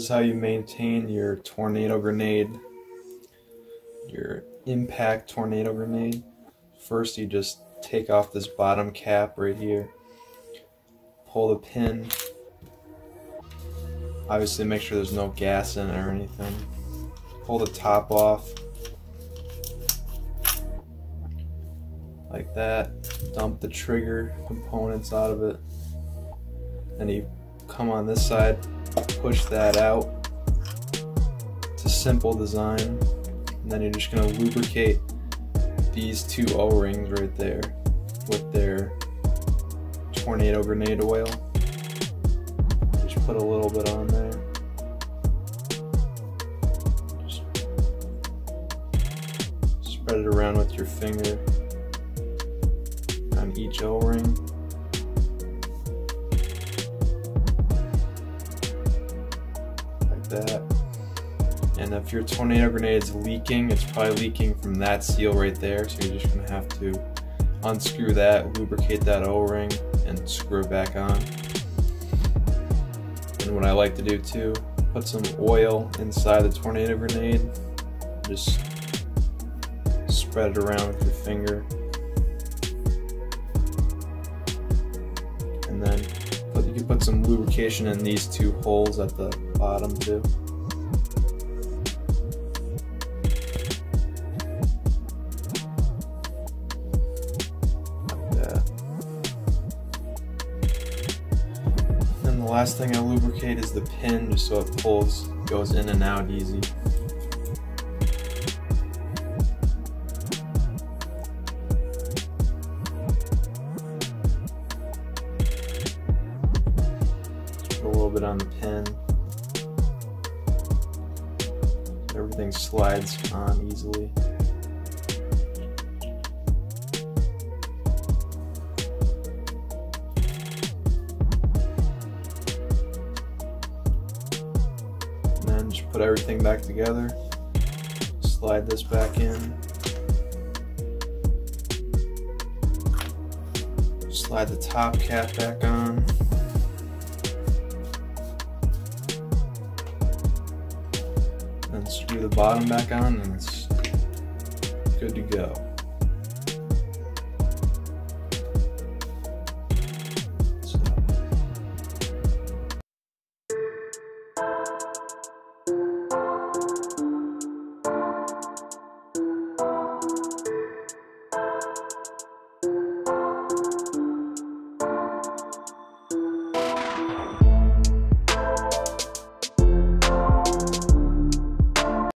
is how you maintain your tornado grenade, your impact tornado grenade. First you just take off this bottom cap right here, pull the pin, obviously make sure there's no gas in it or anything, pull the top off like that, dump the trigger components out of it, then you come on this side, push that out. It's a simple design, and then you're just going to lubricate these two O-rings right there with their tornado grenade oil. Just put a little bit on there. Just spread it around with your finger on each O-ring. Like that. And if your tornado grenade is leaking, it's probably leaking from that seal right there, so you're just going to have to unscrew that, lubricate that O-ring, and screw it back on. And what I like to do too, put some oil inside the tornado grenade, just spread it around with your finger, and then you can put some lubrication in these two holes at the bottom too. The last thing I lubricate is the pin, just so it goes in and out easy. Just put a little bit on the pin. Everything slides on easily. Then just put everything back together, slide this back in, slide the top cap back on, then screw the bottom back on, and it's good to go.